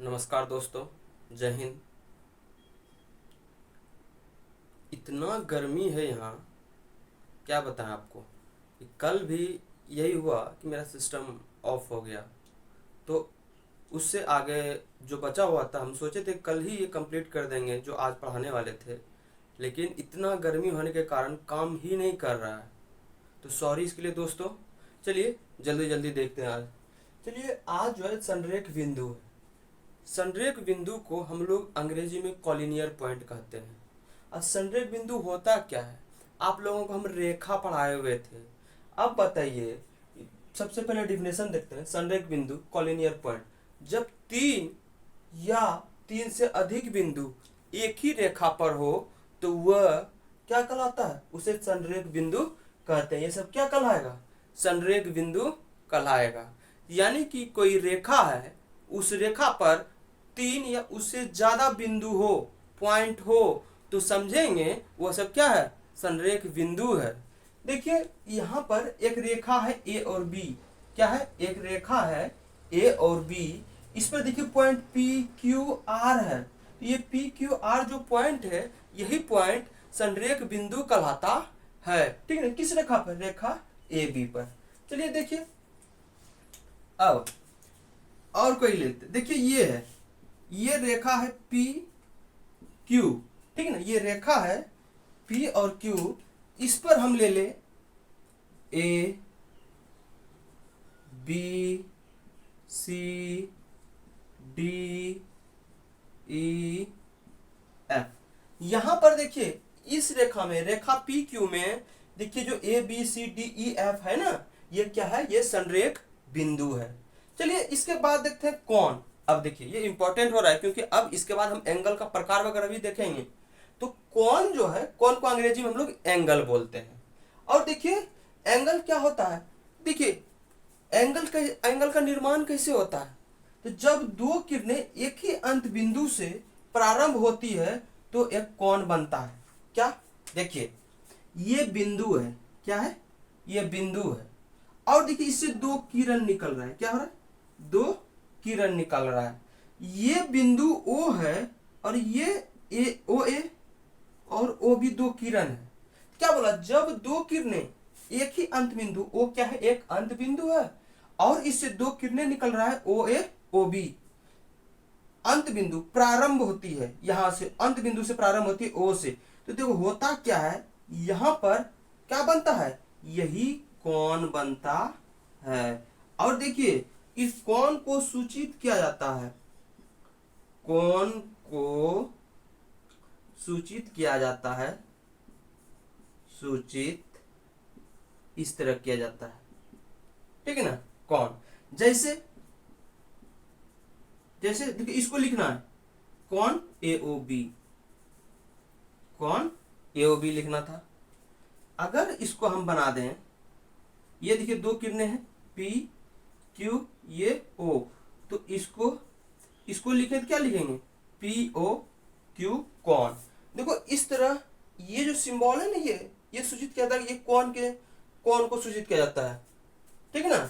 नमस्कार दोस्तों, जय हिंद। इतना गर्मी है यहाँ, क्या बताएं आपको कि कल भी यही हुआ कि मेरा सिस्टम ऑफ हो गया। तो उससे आगे जो बचा हुआ था हम सोचे थे कल ही ये कंप्लीट कर देंगे जो आज पढ़ाने वाले थे, लेकिन इतना गर्मी होने के कारण काम ही नहीं कर रहा है। तो सॉरी इसके लिए दोस्तों। चलिए जल्दी जल्दी देखते हैं आज। चलिए आज जो है संरेख बिंदु है। संरेख बिंदु को हम लोग अंग्रेजी में कॉलिनियर पॉइंट कहते हैं। और संरेख बिंदु होता क्या है, आप लोगों को हम रेखा पढ़ाए हुए थे। अब बताइए, सबसे पहले डिफिनेशन देखते हैं। संरेख बिंदु कॉलिनियर पॉइंट, जब तीन या तीन से अधिक बिंदु एक ही रेखा पर हो तो वह क्या कहलाता है, उसे संरेख बिंदु कहते हैं। ये सब क्या कहलाएगा, संरेख बिंदु कहलाएगा। यानी कि कोई रेखा है, उस रेखा पर तीन या उससे ज्यादा बिंदु हो, पॉइंट हो, तो समझेंगे वह सब क्या है, संरेख बिंदु है। देखिए यहाँ पर एक रेखा है ए और बी। क्या है, एक रेखा है ए और बी। इस पर देखिए पॉइंट पी क्यू आर है। तो ये पी क्यू आर जो पॉइंट है, यही पॉइंट संरेख बिंदु कहलाता है। ठीक है, किस रेखा पर, रेखा ए बी पर। चलिए देखिए अब और कोई लेते, देखिए ये है, ये रेखा है पी क्यू। ठीक है ना, ये रेखा है पी और क्यू। इस पर हम ले ले A B C D E F. यहां पर देखिए इस रेखा में, रेखा पी क्यू में देखिए जो A B C D E F है ना, ये क्या है, ये संरेख बिंदु है। चलिए इसके बाद देखते हैं कोण। अब देखिए ये इंपॉर्टेंट हो रहा है क्योंकि अब इसके बाद हम एंगल का प्रकार वगैरह भी देखेंगे। तो कोण जो है, कोण को अंग्रेजी में हम लोग एंगल बोलते हैं। और देखिए एंगल क्या होता है, देखिए एंगल का निर्माण कैसे होता है। तो जब दो किरणें एक ही अंत बिंदु से प्रारंभ होती है तो एक कोण बनता है। क्या, देखिए ये बिंदु है, क्या है, ये बिंदु है। और देखिए इससे दो किरण निकल रहा है। क्या हो रहा है, दो किरण निकल रहा है। ये बिंदु ओ है और ये ओ ए और ओ भी दो किरण है। क्या बोला, जब दो किरणें एक ही अंत बिंदु, ओ क्या है, एक अंत बिंदु है, और इससे दो किरणें निकल रहा है ओ ए ओ बी, अंत बिंदु प्रारंभ होती है, यहां से अंत बिंदु से प्रारंभ होती है ओ से। तो देखो होता क्या है, यहां पर क्या बनता है, यही कोण बनता है। और देखिए इस कोण को सूचित किया जाता है, कोण को सूचित किया जाता है, सूचित इस तरह किया जाता है। ठीक है ना, कोण जैसे जैसे देखिए इसको लिखना है कोण ए ओ बी, कोण ए ओ बी लिखना था। अगर इसको हम बना दें, ये देखिए दो किरणें हैं पी क्यू ये ओ, तो इसको लिखें तो क्या लिखेंगे, पी ओ क्यू कोण। देखो इस तरह ये जो सिंबल है ना, ये सूचित किया जाता है, ये कोण को सूचित किया जाता है। ठीक है ना,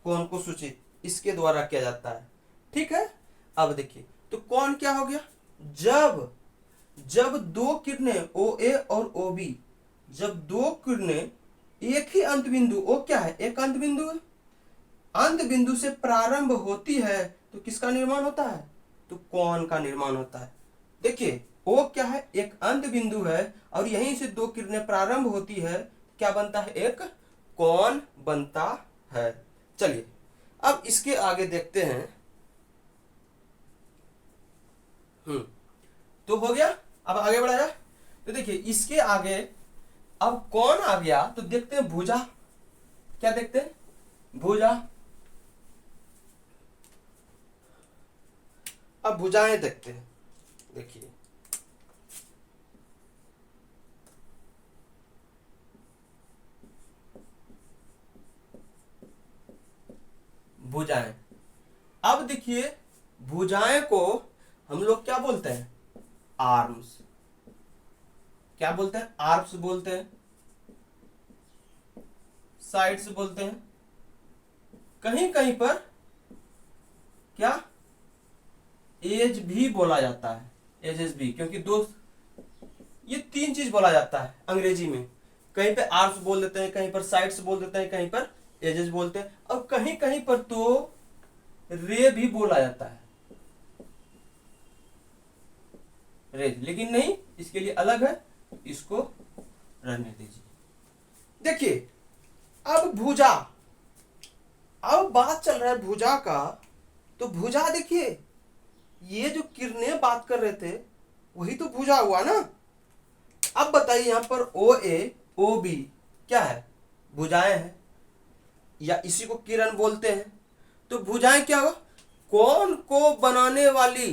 कोण को सूचित इसके द्वारा किया जाता है। ठीक है, अब देखिए तो कोण क्या हो गया, जब दो किरणें ओ ए और ओ बी, जब दो किरणें एक ही अंत बिंदु, ओ क्या है, एक अंत बिंदु है, अंत बिंदु से प्रारंभ होती है तो किसका निर्माण होता है, तो कोण का निर्माण होता है। देखिए ओ क्या है, एक अंत बिंदु है और यहीं से दो किरणें प्रारंभ होती है, क्या बनता है, एक कोण बनता है। चलिए अब इसके आगे देखते हैं। तो हो गया, अब आगे बढ़ा जाए। तो देखिए इसके आगे अब कोण आ गया, तो देखते हैं भुजा। क्या देखते हैं, भुजा। अब भुजाएं देखते हैं। देखिए भुजाएं, अब देखिए भुजाएं को हम लोग क्या बोलते हैं, आर्म्स। क्या बोलते हैं, आर्म्स बोलते हैं, साइड्स बोलते हैं, कहीं कहीं पर क्या एज भी बोला जाता है, एजेस भी, क्योंकि दो, ये तीन चीज बोला जाता है अंग्रेजी में। कहीं पे आर्म्स बोल देते हैं, कहीं पर साइड्स बोल देते हैं, कहीं पर एजेस बोलते हैं, और कहीं कहीं पर तो रे भी बोला जाता है, रेज, लेकिन नहीं, इसके लिए अलग है, इसको रहने दीजिए। देखिए अब भुजा, अब बात चल रहा है भुजा का, तो भुजा देखिए, ये जो किरणें बात कर रहे थे वही तो भुजा हुआ ना। अब बताइए यहां पर ओ ए ओ बी क्या है, भुजाएं हैं, या इसी को किरण बोलते हैं। तो भुजाएं क्या हुआ, कौन को बनाने वाली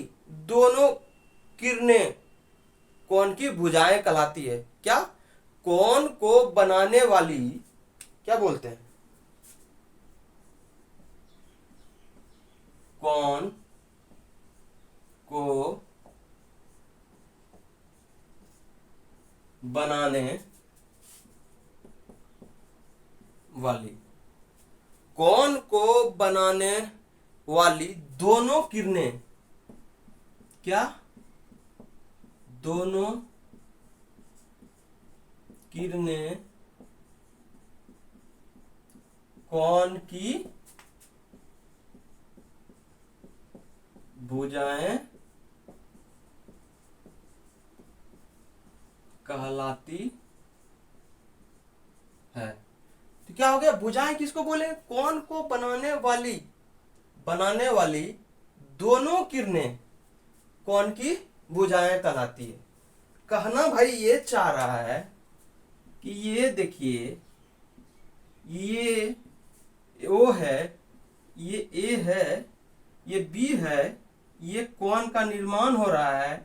दोनों किरणें कौन की भुजाएं कहलाती है। क्या, कौन को बनाने वाली क्या बोलते हैं, कौन को बनाने वाली, कौन को बनाने वाली दोनों किरणें, क्या, दोनों किरणें कौन की भुजाएं कहलाती है। तो क्या हो गया, भुजाएं किसको बोले, कौन को बनाने वाली दोनों किरणें कौन की भुजाएं कहलाती है। कहना भाई ये चाह रहा है कि ये देखिए, ये ओ है, ये ए है, ये बी है, ये कौन का निर्माण हो रहा है,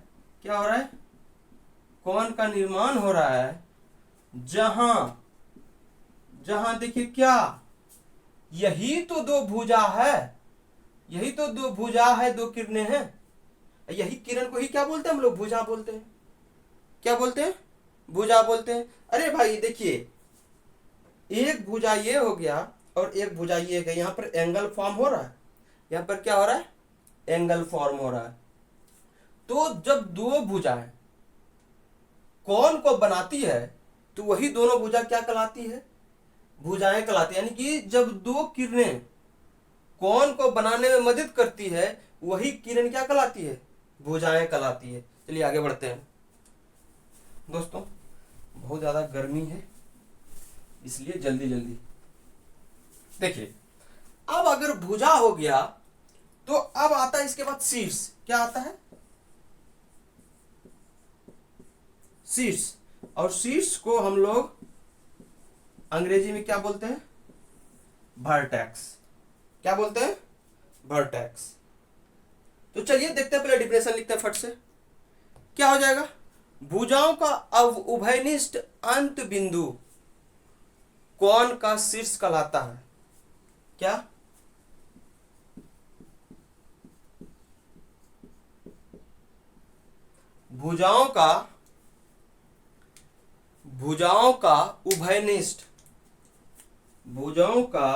क्या हो रहा है, कौन का निर्माण हो रहा है, जहां जहां देखिए क्या, यही तो दो भुजा है, यही तो दो भुजा है, दो किरणें हैं, यही किरण को ही क्या बोलते हैं हम लोग, भुजा बोलते हैं। क्या बोलते हैं, भुजा बोलते हैं। अरे भाई देखिए, एक भुजा ये हो गया और एक भुजा ये हो गया, यहां पर एंगल फॉर्म हो रहा है, यहां पर क्या हो रहा है, एंगल फॉर्म हो रहा है। तो जब दो भुजाएं कौन को बनाती है तो वही दोनों भुजा क्या कहलाती है, भुजाएं कहलाती है। यानी कि जब दो किरणें कौन को बनाने में मदद करती है वही किरण क्या कहलाती है, भुजाएं कहलाती है। चलिए आगे बढ़ते हैं दोस्तों, बहुत ज्यादा गर्मी है इसलिए जल्दी जल्दी देखिए। अब अगर भुजा हो गया तो अब आता है इसके बाद शीर्ष, क्या आता है, शीर्ष। और शीर्ष को हम लोग अंग्रेजी में क्या बोलते हैं, वर्टेक्स। क्या बोलते हैं, वर्टेक्स। तो चलिए देखते हैं, पहले डिफिनेशन लिखते हैं फट से। क्या हो जाएगा, भुजाओं का उभयनिष्ठ अंत बिंदु कौन का शीर्ष कहलाता है। क्या, भुजाओं का उभयनिष्ठ, भुजाओं का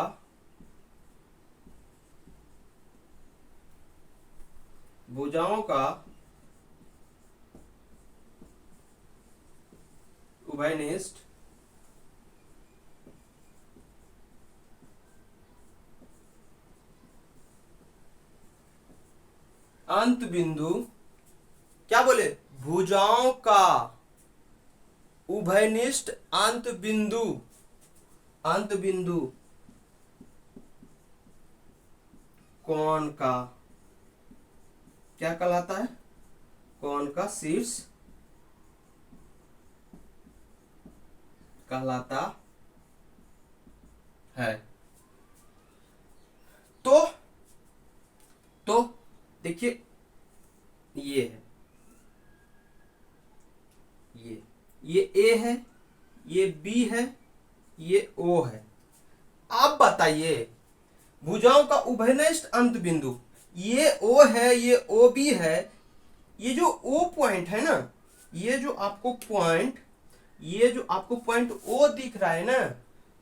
उभयनिष्ठ अंत बिंदु, क्या बोले, भुजाओं का उभयनिष्ठ अंत बिंदु कौन का क्या कहलाता है, कौन का शीर्ष कहलाता है। तो देखिए, ये है, ये ए है, ये बी है, ये ओ है। आप बताइए, भुजाओं का उभयनिष्ठ अंत बिंदु, ये ओ है, ये ओ बी है, ये जो ओ पॉइंट है ना, ये जो आपको पॉइंट ओ दिख रहा है ना,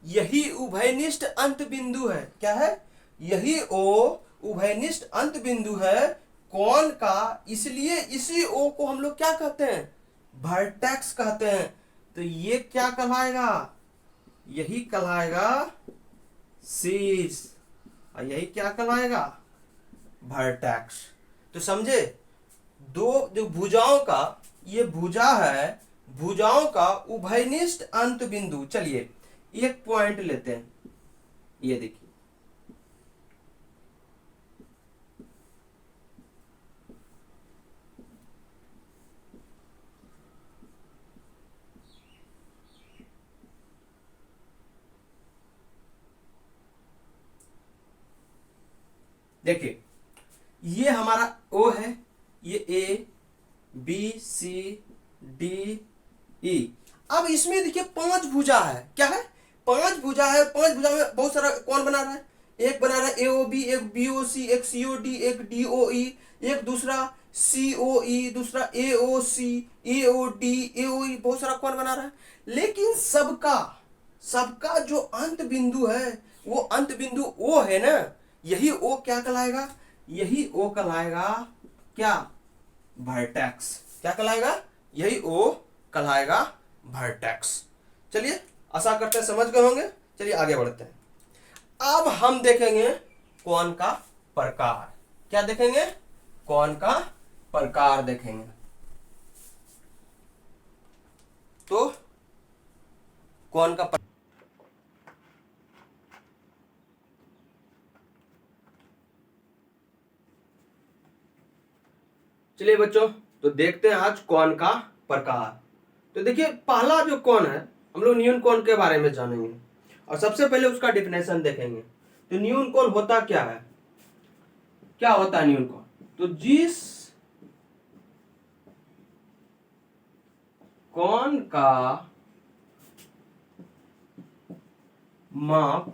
यही उभयनिष्ठ अंत बिंदु है। क्या है, यही ओ उभयनिष्ठ अंत बिंदु है कौन का, इसलिए इसी ओ को हम लोग क्या कहते हैं, वर्टेक्स कहते हैं। तो ये क्या कहलाएगा, यही कहलाएगा शीर्ष, और यही क्या कहलाएगा, वर्टेक्स। तो समझे, दो जो भुजाओं का, ये भुजा है, भुजाओं का उभयनिष्ठ अंत बिंदु। चलिए एक पॉइंट लेते हैं, ये देखिए, देखिए ये हमारा ओ है, ये ए बी सी डी ई। अब इसमें देखिए पांच भुजा है, क्या है, पांच भुजा है, पांच भुजा में बहुत सारा कौन बना रहा है, एक बना रहा है ए ओ बी, एक बी ओ सी, एक सी ओ डी, एक डी ओ ई, एक दूसरा सी ओ ई, दूसरा ए ओ सी, ए ओ डी, ए ओ ई, बहुत सारा कौन बना रहा है। लेकिन सबका सबका जो अंत बिंदु है वो अंत बिंदु ओ है ना, यही ओ क्या कहलाएगा, यही ओ कहलाएगा क्या, वर्टेक्स। क्या कहलाएगा, यही ओ कहलाएगा वर्टेक्स। चलिए आशा करते हैं समझ गए होंगे। चलिए आगे बढ़ते हैं। अब हम देखेंगे कोण का प्रकार। क्या देखेंगे, कोण का प्रकार देखेंगे। तो कोण का चलिए बच्चों, तो देखते हैं आज कोण का प्रकार। तो देखिए पहला जो कोण है, हम लोग न्यून कोण के बारे में जानेंगे, और सबसे पहले उसका डिफिनेशन देखेंगे। तो न्यून कोण होता क्या है, क्या होता है न्यून कोण, तो जिस कोण का माप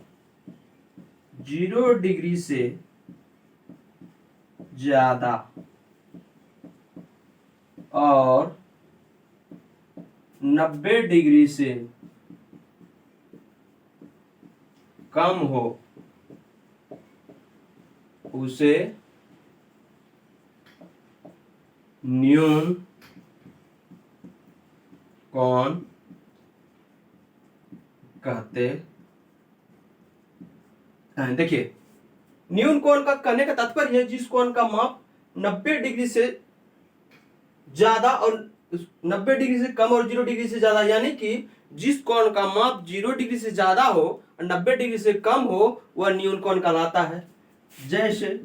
0 डिग्री से ज्यादा और 90 डिग्री से कम हो उसे न्यून कोण कहते हैं। देखिए न्यून कोण का कहने का तात्पर्य है जिस कोण का माप 90 डिग्री से ज्यादा और 90 डिग्री से कम और 0 डिग्री से ज्यादा, यानी कि जिस कोण का माप 0 डिग्री से ज्यादा हो और 90 डिग्री से कम हो वह न्यून कोण कहलाता है। जैसे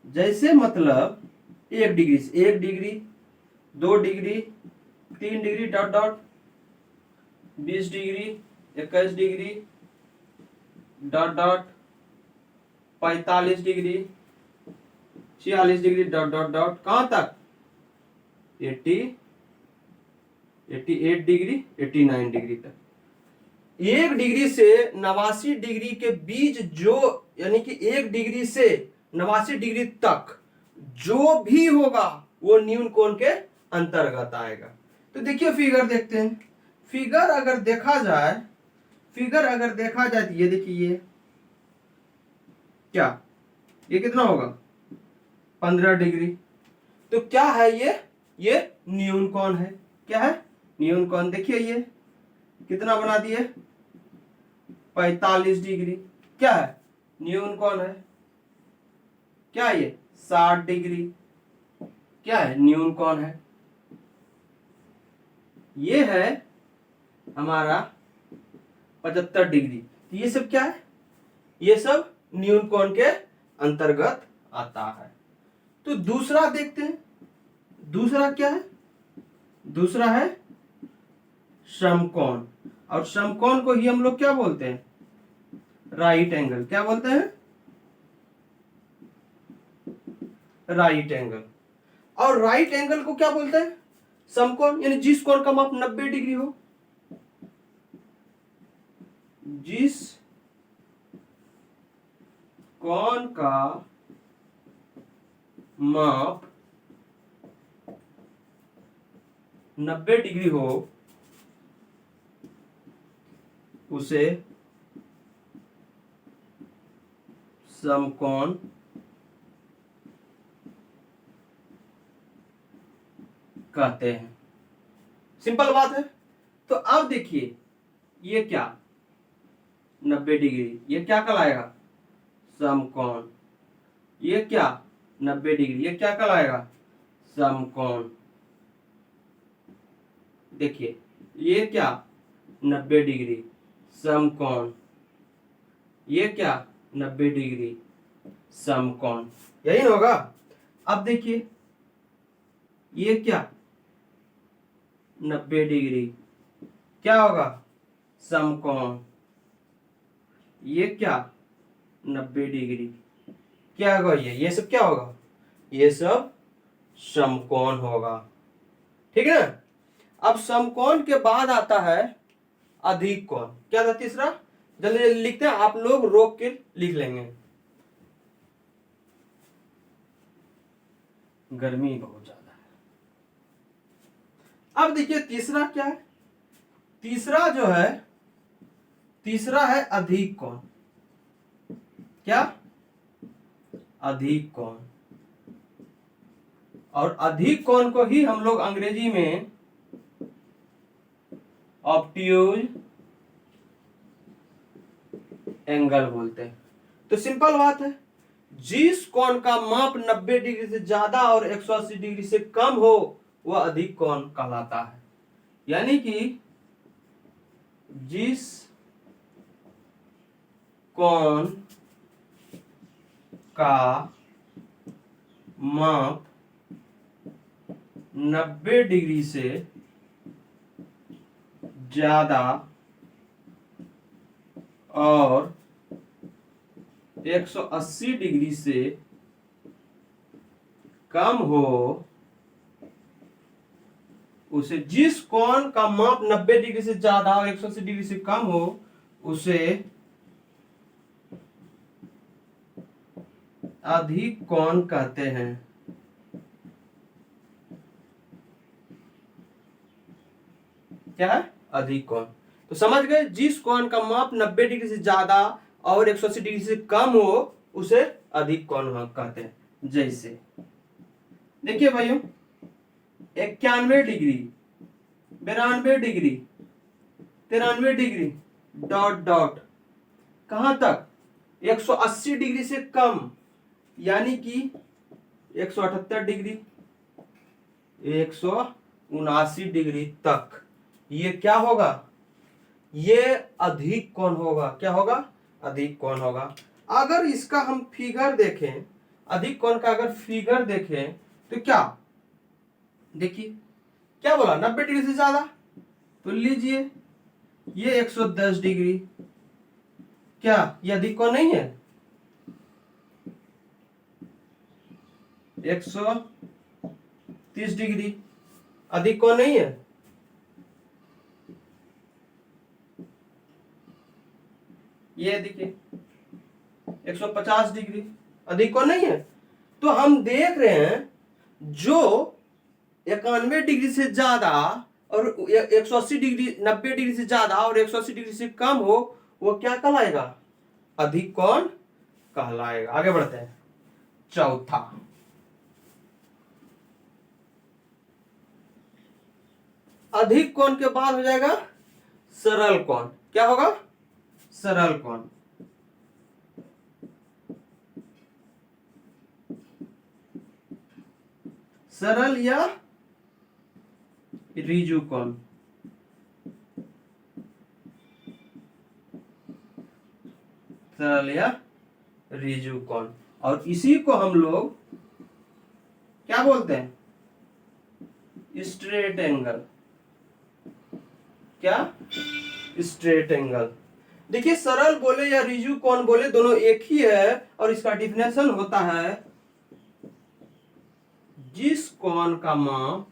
जैसे मतलब 1 डिग्री से 1 degree, 2 degree, 3 degree dot dot, 20 degree, 21 degree dot dot, 45 degree, 46 degree dot dot dot, कहां तक 88 डिग्री, 89 डिग्री तक। 1 डिग्री से 89 डिग्री के बीच जो, यानी कि 1 डिग्री से 89 डिग्री तक जो भी होगा वो न्यून कोण के अंतर्गत आएगा। तो देखिए फिगर देखते हैं। फिगर अगर देखा जाए, तो ये देखिए, ये क्या, ये कितना होगा 15 डिग्री। तो क्या है ये न्यून कोण है। क्या है, न्यून कोण। देखिए ये कितना बना दिए 45 डिग्री, क्या है न्यून कोण है। क्या ये 60 डिग्री, क्या है न्यून कोण है। ये है हमारा 75 डिग्री। तो ये सब क्या है, ये सब न्यून कोण के अंतर्गत आता है। तो दूसरा देखते हैं, दूसरा क्या है, दूसरा है समकोण। और समकोण को ही हम लोग क्या बोलते हैं, राइट एंगल। क्या बोलते हैं, राइट एंगल। और राइट एंगल को क्या बोलते हैं, समकोण, यानी जिस कोण का माप 90 डिग्री हो, जिस कोण का माप 90 डिग्री हो उसे समकोण कहते हैं। सिंपल बात है। तो अब देखिए ये क्या 90 डिग्री, ये क्या कहलाएगा समकोण। ये क्या 90 डिग्री, ये क्या कहलाएगा समकोण। देखिए ये क्या 90 डिग्री समकोण, ये क्या 90 डिग्री समकोण, यही ना होगा। अब देखिए ये क्या 90 डिग्री क्या होगा समकोण, ये क्या 90 डिग्री क्या होगा, ये सब क्या होगा, ये सब समकोण होगा। ठीक है ना। अब समकोण के बाद आता है अधिक कोण। क्या था तीसरा, जल्दी जल्दी लिखते हैं, आप लोग रोक के लिख लेंगे, गर्मी बहुत ज्यादा है। अब देखिए तीसरा क्या है, तीसरा जो है, तीसरा है अधिक कोण। क्या अधिक कोण। और अधिक कोण को ही हम लोग अंग्रेजी में ऑब्ट्यूज एंगल बोलते हैं। तो सिंपल बात है, जिस कोण का माप 90 डिग्री से ज्यादा और 180 डिग्री से कम हो वह अधिक कोण कहलाता है। यानी कि जिस कोण का माप 90 डिग्री से ज्यादा और 180 डिग्री से कम हो, उसे, जिस कोण का माप 90 डिग्री से ज्यादा और 180 डिग्री से कम हो उसे अधिक कोण कहते हैं। क्या है अधिक कोण। तो समझ गए, जिस कोण का माप 90 डिग्री से ज्यादा और 180 डिग्री से कम हो उसे अधिक कोण कहते हैं। जैसे देखिए भाइयों 91 degree, 92 degree, 93 degree dot dot कहां तक 180 डिग्री से कम, यानी कि 178 डिग्री, 179 डिग्री तक, ये क्या होगा, ये अधिक कोण होगा। क्या होगा अधिक कोण होगा। अगर इसका हम फिगर देखें, अधिक कोण का अगर फिगर देखें तो क्या, देखिए क्या बोला 90 डिग्री से ज्यादा, तो लीजिए ये 110 डिग्री, क्या ये अधिक कोण नहीं है, 130 डिग्री अधिक कोण नहीं है। ये देखिए 150 डिग्री अधिक कोण नहीं है। तो हम देख रहे हैं जो 91 डिग्री से ज्यादा और 180 डिग्री, 90 डिग्री से ज्यादा और 180 डिग्री से कम हो वो क्या कहलाएगा अधिक कोण कहलाएगा। आगे बढ़ते हैं। चौथा, अधिक कोण के बाद हो जाएगा सरल कोण। क्या होगा सरल कोण। सरल या ऋजु कोण, सरल या ऋजु कोण, और इसी को हम लोग क्या बोलते हैं स्ट्रेट एंगल। क्या स्ट्रेट एंगल। देखिए सरल बोले या ऋजु कोण बोले दोनों एक ही है, और इसका डिफिनेशन होता है जिस कोण का माप,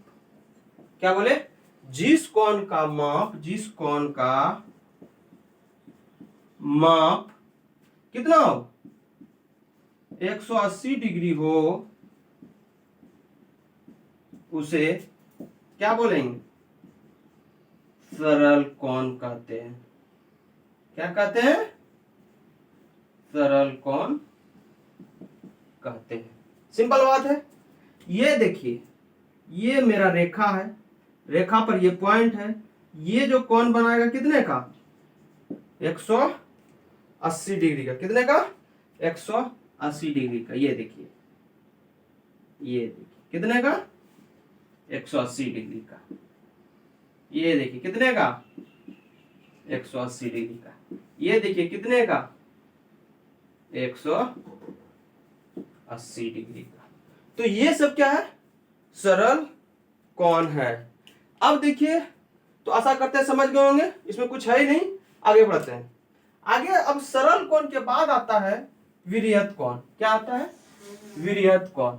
क्या बोले, जिस कोण का माप, जिस कोण का माप कितना हो 180 डिग्री हो उसे क्या बोलेंगे सरल कोण कहते हैं। क्या कहते हैं सरल कोण कहते हैं। सिंपल बात है। ये देखिए ये मेरा रेखा है, रेखा पर ये पॉइंट है, ये जो कोण बनाएगा कितने का, 180 डिग्री का। कितने का, 180 डिग्री का। ये देखिए, ये देखिए कितने का, 180 डिग्री का। ये देखिए कितने का, 180 डिग्री का। ये देखिए कितने का, 180 डिग्री का। तो ये सब क्या है, सरल कोण है। अब देखिए, तो आशा करते हैं समझ गए होंगे, इसमें कुछ है ही नहीं। आगे बढ़ते हैं। आगे अब सरल कोण के बाद आता है विरहित कोण। क्या आता है, विरहित कोण।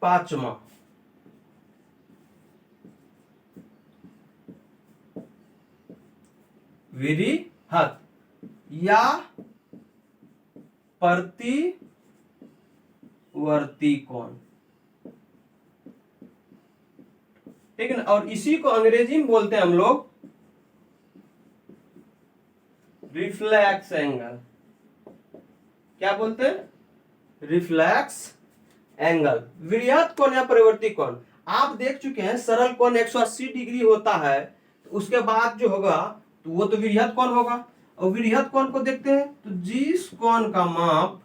पांचवा, विरहित या प्रतिवर्ती कोण, ठीक है ना। और इसी को अंग्रेजी में बोलते हैं हम लोग रिफ्लेक्स एंगल। क्या बोलते हैं, रिफ्लेक्स एंगल। विरहित कोण या परिवर्ती कोण, आप देख चुके हैं सरल कोण 180 डिग्री होता है, तो उसके बाद जो होगा तो वो तो विरहित कोण होगा। और विरहित कोण को देखते हैं तो जिस कोण का माप,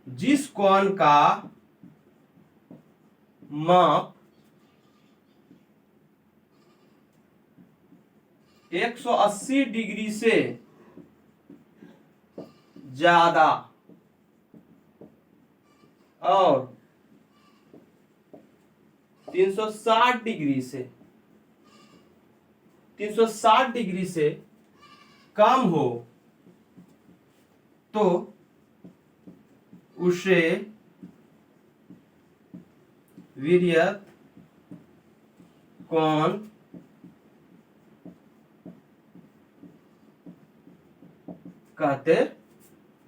जिस कोण का माप 180 डिग्री से ज्यादा और 360 डिग्री से कम हो तो उसे विरहित कोण कहते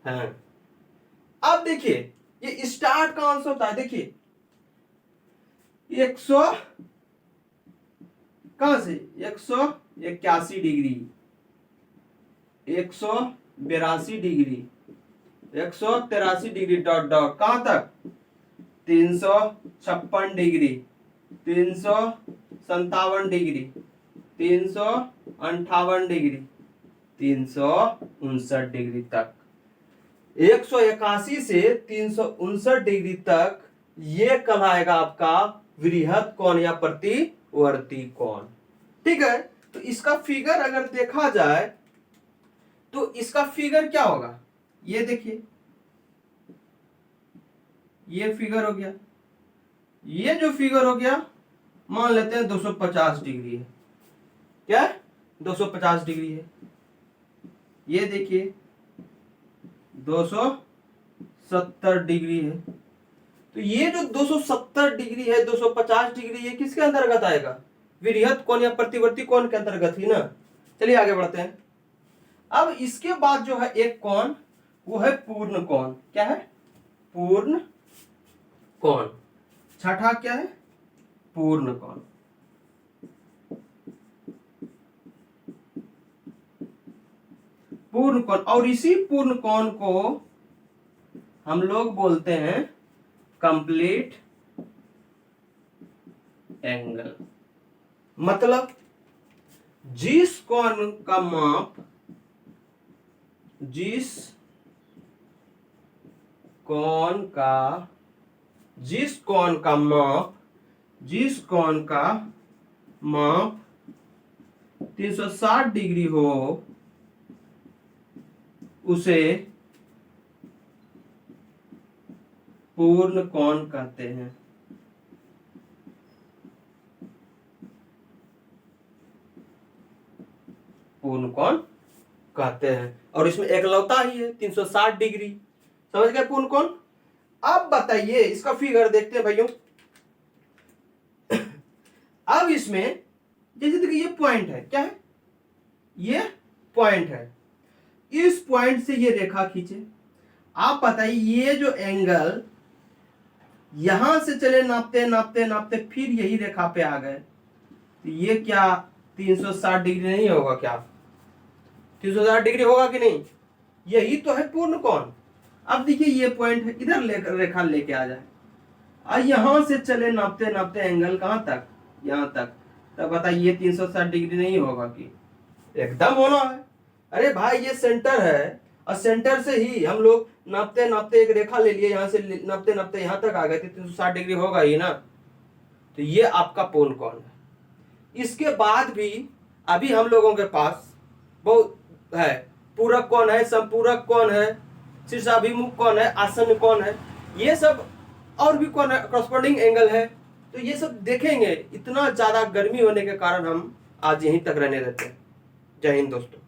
हैं। अब देखिए, ये स्टार्ट कहां से होता है, देखिए 100 कहां से, 181 degree, 182 degree, 183 degree, dot dot कहां तक, 356 डिग्री, 357 डिग्री, 358 डिग्री, 359 डिग्री तक। 181 से 359 डिग्री तक ये कहलाएगा आपका विरहित कोण या प्रतिवर्ती कोण। ठीक है, तो इसका फिगर अगर देखा जाए तो इसका फिगर क्या होगा, ये देखिए, ये फिगर हो गया। ये जो फिगर हो गया मान लेते हैं 250 डिग्री है। क्या है, 250 डिग्री है। ये देखिए 270 डिग्री है। तो ये जो 270 डिग्री है, 250 डिग्री, ये किसके अंतर्गत आएगा, विरहित कोण या प्रतिवर्ती कोण के अंतर्गत ही ना। चलिए आगे बढ़ते हैं। अब इसके बाद जो है एक कोण, वो है पूर्ण कोण। क्या है, पूर्ण कोण। छठा क्या है, पूर्ण कोण। पूर्ण कोण, और इसी पूर्ण कोण को हम लोग बोलते हैं कंप्लीट एंगल। मतलब जिस कोण का माप, जिस कोण का माप 360 डिग्री हो उसे पूर्ण कोण कहते हैं। पूर्ण कोण कहते हैं, और इसमें एकलौता ही है 360 डिग्री। समझ गए पूर्ण कोण। अब बताइए, इसका फिगर देखते हैं भाइयों। अब इसमें जैसे देखिए ये पॉइंट है, क्या है, ये पॉइंट है। इस पॉइंट से ये रेखा खींचे। आप बताइए ये जो एंगल यहां से चले नापते नापते नापते फिर यही रेखा पे आ गए, तो ये क्या 360 डिग्री नहीं होगा क्या, 360 डिग्री होगा कि नहीं। यही तो है पूर्ण कोण। अब देखिए ये पॉइंट है, इधर लेकर रेखा लेके आ जाए, यहां से चले नापते नापते एंगल कहां तक, यहां तक, तब बताइए 360 डिग्री नहीं होगा कि एकदम होना है। अरे भाई ये सेंटर है और सेंटर से ही हम लोग नापते नापते एक रेखा ले लिए, यहां से नापते नापते यहां तक आ गए, 360 डिग्री होगा ही ना। तो ये आपका पोल कौन है। इसके बाद भी अभी हम लोगों के पास बहुत है, पूरक कौन है, संपूरक कौन है, शीर्षाभिमुख कौन है, आसन कौन है, ये सब और भी कौन है, कॉरस्पॉन्डिंग एंगल है। तो ये सब देखेंगे। इतना ज्यादा गर्मी होने के कारण हम आज यहीं तक रहने देते हैं। जय हिंद दोस्तों।